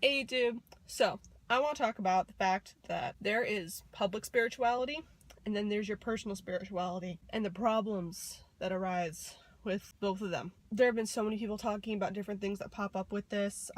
Hey dude. So, I want to talk about the fact that there is public spirituality and then there's your personal spirituality and the problems that arise with both of them. There have been so many people talking about different things that pop up with this.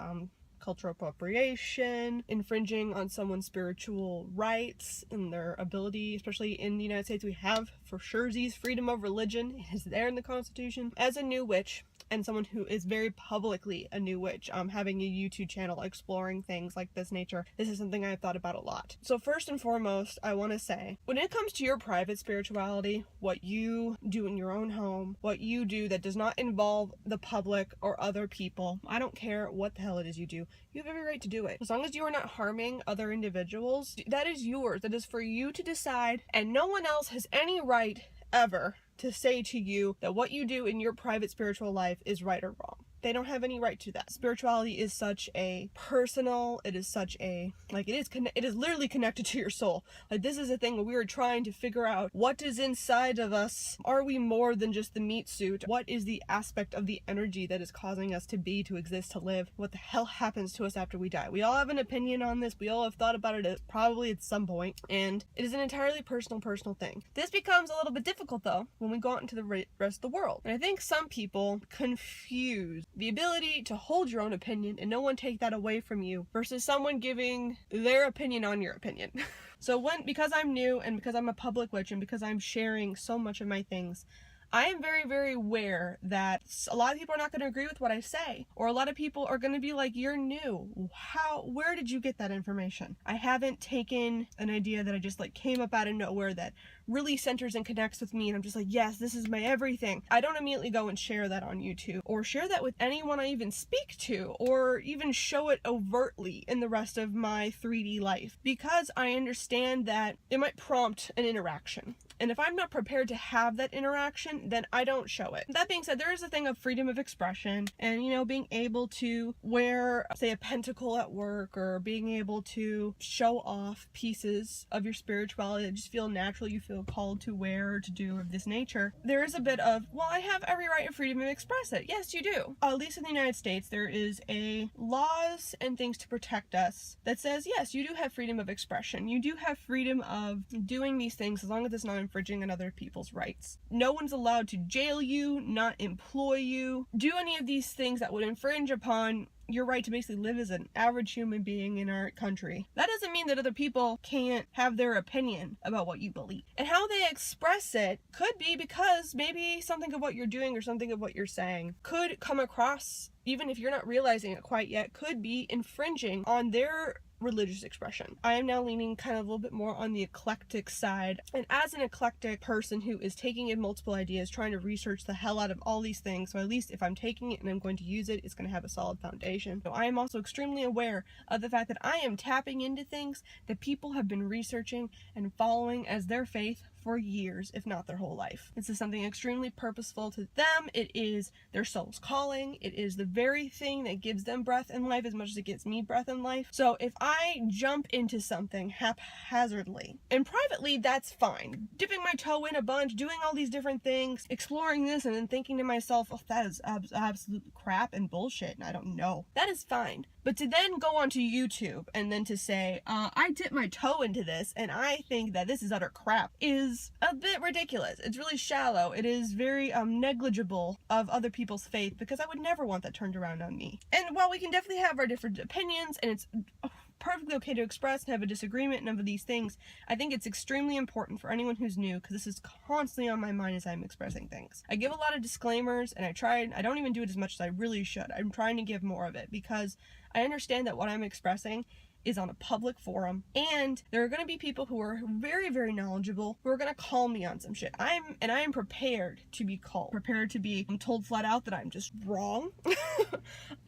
Cultural appropriation, infringing on someone's spiritual rights and their ability, especially in the United States, we have for sure freedom of religion. It is there in the Constitution. As a new witch, and someone who is very publicly a new witch, having a YouTube channel exploring things like this nature, this is something I've thought about a lot. So first and foremost, I want to say, when it comes to your private spirituality, what you do in your own home, what you do that does not involve the public or other people, I don't care what the hell it is you do, you have every right to do it. As long as you are not harming other individuals, that is yours. That is for you to decide, and no one else has any right ever to say to you that what you do in your private spiritual life is right or wrong. They don't have any right to that. Spirituality is such a personal, it is such a, it is literally connected to your soul. Like, this is a thing where we are trying to figure out what is inside of us. Are we more than just the meat suit? What is the aspect of the energy that is causing us to be, to exist, to live? What the hell happens to us after we die? We all have an opinion on this. We all have thought about it probably at some point, and it is an entirely personal thing. This becomes a little bit difficult though when we go out into the rest of the world. And I think some people confuse the ability to hold your own opinion and no one take that away from you versus someone giving their opinion on your opinion. So because I'm new and because I'm a public witch and because I'm sharing so much of my things, I am very, very aware that a lot of people are not going to agree with what I say, or a lot of people are going to be like, you're new. Where did you get that information? I haven't taken an idea that I just came up out of nowhere that really centers and connects with me and I'm just like, yes, this is my everything. I don't immediately go and share that on YouTube or share that with anyone I even speak to or even show it overtly in the rest of my 3D life, because I understand that it might prompt an interaction. And if I'm not prepared to have that interaction, then I don't show it. That being said, there is a thing of freedom of expression and, being able to wear, say, a pentacle at work, or being able to show off pieces of your spirituality that just feel natural, you feel called to wear or to do of this nature. There is a bit of, well, I have every right and freedom to express it. Yes, you do. At least in the United States, there is a laws and things to protect us that says, yes, you do have freedom of expression. You do have freedom of doing these things as long as it's not infringing on other people's rights. No one's allowed to jail you, not employ you, do any of these things that would infringe upon your right to basically live as an average human being in our country. That doesn't mean that other people can't have their opinion about what you believe. And how they express it could be because maybe something of what you're doing or something of what you're saying could come across, even if you're not realizing it quite yet, could be infringing on their religious expression. I am now leaning kind of a little bit more on the eclectic side, and as an eclectic person who is taking in multiple ideas, trying to research the hell out of all these things, so at least if I'm taking it and I'm going to use it, it's going to have a solid foundation. So I am also extremely aware of the fact that I am tapping into things that people have been researching and following as their faith for years, if not their whole life. This is something extremely purposeful to them. It is their soul's calling. It is the very thing that gives them breath in life as much as it gives me breath in life. So if I jump into something haphazardly and privately, that's fine. Dipping my toe in a bunch, doing all these different things, exploring this, and then thinking to myself, oh, that is absolute crap and bullshit and I don't know. That is fine. But to then go onto YouTube and then to say, I dipped my toe into this and I think that this is utter crap, is a bit ridiculous. It's really shallow. It is very negligible of other people's faith, because I would never want that turned around on me. And while we can definitely have our different opinions and it's perfectly okay to express and have a disagreement and of these things, I think it's extremely important for anyone who's new, because this is constantly on my mind as I'm expressing things. I give a lot of disclaimers and I don't even do it as much as I really should. I'm trying to give more of it because I understand that what I'm expressing is on a public forum, and there are going to be people who are very, very knowledgeable who are going to call me on some shit. I am prepared to be called, prepared to be told flat out that I'm just wrong.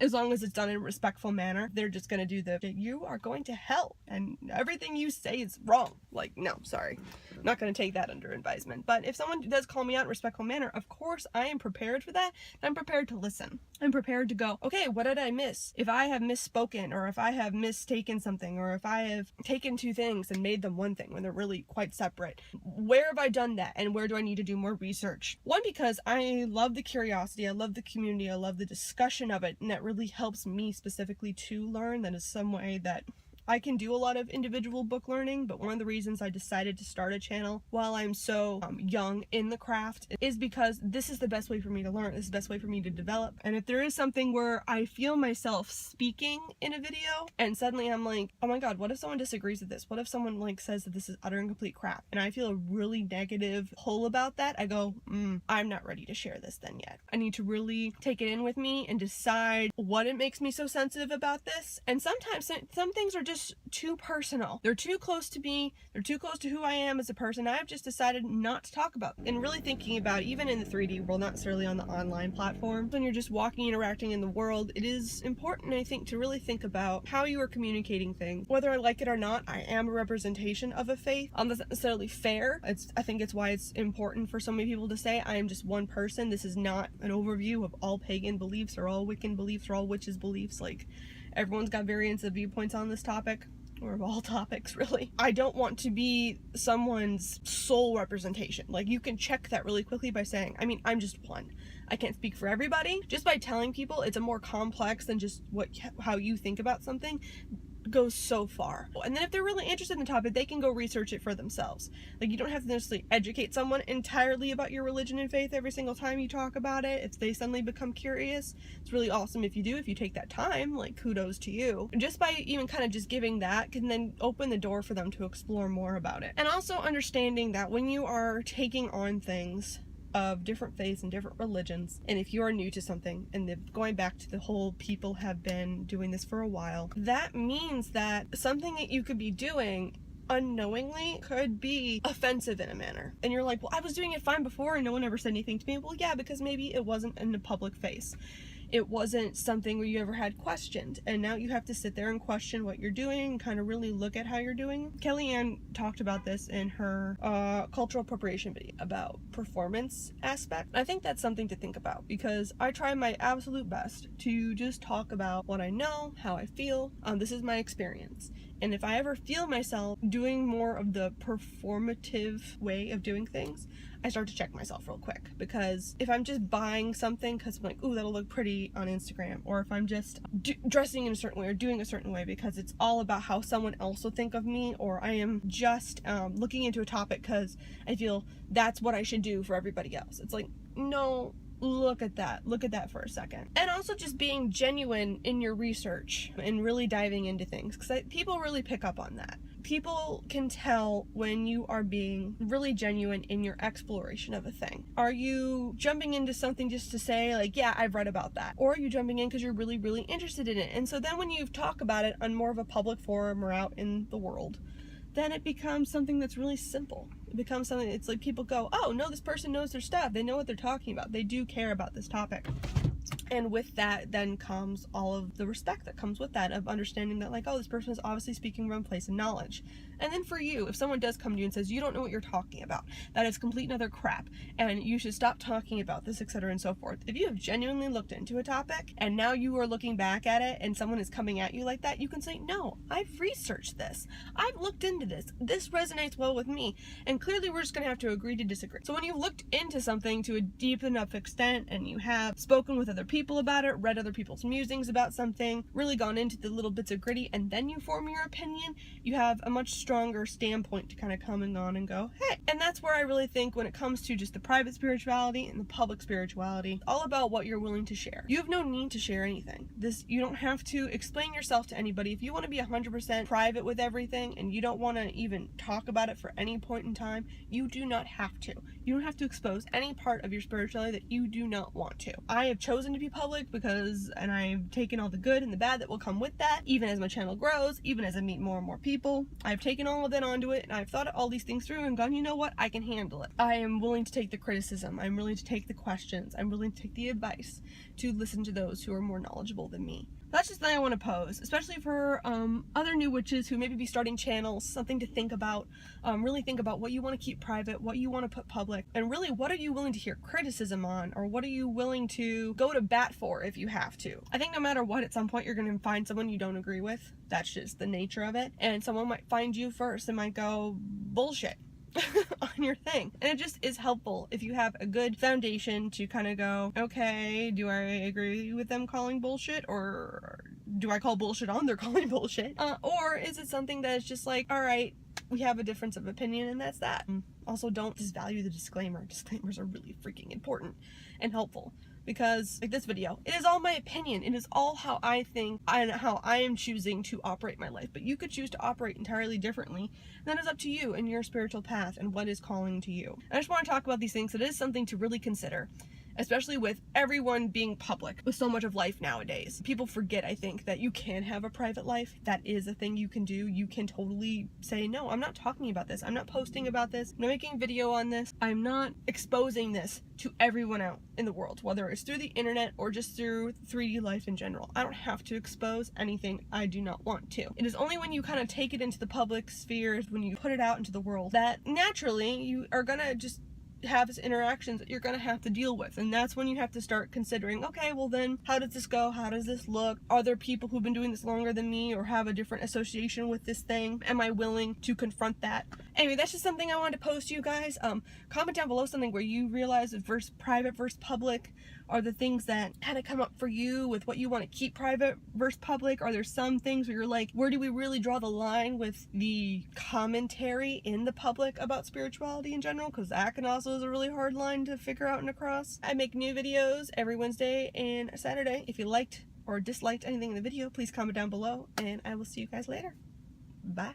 As long as it's done in a respectful manner. They're just going to do you are going to hell and everything you say is wrong. Like, no, sorry, I'm not going to take that under advisement. But if someone does call me out in a respectful manner, of course I am prepared for that. I'm prepared to listen. I'm prepared to go, okay, what did I miss? If I have misspoken or if I have mistaken something, or if I have taken two things and made them one thing when they're really quite separate. Where have I done that, and where do I need to do more research? One, because I love the curiosity, I love the community, I love the discussion of it, and that really helps me specifically to learn. That is some way that I can do a lot of individual book learning, but one of the reasons I decided to start a channel while I'm so young in the craft is because this is the best way for me to learn. This is the best way for me to develop. And if there is something where I feel myself speaking in a video and suddenly I'm like, oh my god, what if someone disagrees with this? What if someone like says that this is utter and complete crap? And I feel a really negative pull about that. I go, I'm not ready to share this then yet. I need to really take it in with me and decide what it makes me so sensitive about this. And sometimes some things are just too personal. They're too close to me. They're too close to who I am as a person. I've just decided not to talk about them. And really thinking about, even in the 3D world, not necessarily on the online platform, when you're just walking, interacting in the world, it is important, I think, to really think about how you are communicating things. Whether I like it or not, I am a representation of a faith. That's not necessarily fair. I think it's why it's important for so many people to say, I am just one person. This is not an overview of all pagan beliefs or all Wiccan beliefs or all witches beliefs. Like, everyone's got variants of viewpoints on this topic, or of all topics, really. I don't want to be someone's sole representation. Like, you can check that really quickly by saying, I mean, I'm just one. I can't speak for everybody. Just by telling people it's a more complex than just how you think about something goes so far. And then if they're really interested in the topic, they can go research it for themselves. Like, you don't have to necessarily educate someone entirely about your religion and faith every single time you talk about it. If they suddenly become curious, it's really awesome if you do. If you take that time, like, kudos to you. And just by even kind of just giving that can then open the door for them to explore more about it. And also understanding that when you are taking on things of different faiths and different religions, and if you are new to something, and going back to the whole people have been doing this for a while, that means that something that you could be doing unknowingly could be offensive in a manner. And you're like, well, I was doing it fine before and no one ever said anything to me. Well, yeah, because maybe it wasn't in the public face. It wasn't something where you ever had questioned, and now you have to sit there and question what you're doing and kind of really look at how you're doing. Kellyanne talked about this in her cultural appropriation video about performance aspect. I think that's something to think about, because I try my absolute best to just talk about what I know, how I feel. This is my experience. And if I ever feel myself doing more of the performative way of doing things, I start to check myself real quick. Because if I'm just buying something because I'm like, ooh, that'll look pretty on Instagram, or if I'm just dressing in a certain way or doing a certain way because it's all about how someone else will think of me, or I am just looking into a topic because I feel that's what I should do for everybody else. It's like, no, look at that for a second. And also just being genuine in your research and really diving into things, because people really pick up on that. People can tell when you are being really genuine in your exploration of a thing. Are you jumping into something just to say, like, yeah, I've read about that? Or are you jumping in because you're really, really interested in it? And so then when you talk about it on more of a public forum or out in the world, then it becomes something that's really simple. It becomes something, it's like people go, oh, no, this person knows their stuff. They know what they're talking about. They do care about this topic. And with that then comes all of the respect that comes with that, of understanding that, like, oh, this person is obviously speaking from a place of knowledge. And then for you, if someone does come to you and says, you don't know what you're talking about, that is complete and utter crap, and you should stop talking about this, etc. and so forth. If you have genuinely looked into a topic, and now you are looking back at it, and someone is coming at you like that, you can say, no, I've researched this. I've looked into this. This resonates well with me. And clearly we're just going to have to agree to disagree. So when you've looked into something to a deep enough extent, and you have spoken with other people about it, read other people's musings about something, really gone into the little bits of gritty, and then you form your opinion, you have a much stronger standpoint to kind of come on and go, hey. And that's where I really think when it comes to just the private spirituality and the public spirituality, all about what you're willing to share. You have no need to share anything. You don't have to explain yourself to anybody. If you want to be 100% private with everything and you don't want to even talk about it for any point in time, you do not have to. You don't have to expose any part of your spirituality that you do not want to. I have chosen to be public and I've taken all the good and the bad that will come with that. Even as my channel grows, even as I meet more and more people, I've taken all of that onto it, and I've thought all these things through and gone, you know what, I can handle it. I am willing to take the criticism. I'm willing to take the questions. I'm willing to take the advice, to listen to those who are more knowledgeable than me. That's just something I want to pose, especially for other new witches who maybe be starting channels, something to think about. Really think about what you want to keep private, what you want to put public, and really what are you willing to hear criticism on, or what are you willing to go to bat for if you have to. I think no matter what, at some point you're going to find someone you don't agree with. That's just the nature of it. And someone might find you first and might go, bullshit. on your thing. And it just is helpful if you have a good foundation to kind of go, okay, do I agree with them calling bullshit, or do I call bullshit on their calling bullshit? Or is it something that is just like, all right, we have a difference of opinion and that's that. Also, don't disvalue the disclaimer. Disclaimers are really freaking important and helpful. Because, like this video, it is all my opinion. It is all how I think and how I am choosing to operate my life. But you could choose to operate entirely differently. And that is up to you and your spiritual path and what is calling to you. I just want to talk about these things. It is something to really consider, especially with everyone being public with so much of life nowadays. People forget, I think, that you can have a private life. That is a thing you can do. You can totally say, no, I'm not talking about this. I'm not posting about this. I'm not making a video on this. I'm not exposing this to everyone out in the world, whether it's through the internet or just through 3D life in general. I don't have to expose anything I do not want to. It is only when you kind of take it into the public spheres, when you put it out into the world, that naturally you are gonna just have interactions that you're going to have to deal with. And that's when you have to start considering, okay, well then, how does this go? How does this look? Are there people who've been doing this longer than me or have a different association with this thing? Am I willing to confront that? Anyway, that's just something I wanted to post to you guys. Comment down below something where you realize that versus private versus public are the things that kind of come up for you with what you want to keep private versus public. Are there some things where you're like, where do we really draw the line with the commentary in the public about spirituality in general? Because that can also is a really hard line to figure out and across. I make new videos every Wednesday and Saturday. If you liked or disliked anything in the video, please comment down below, and I will see you guys later. Bye.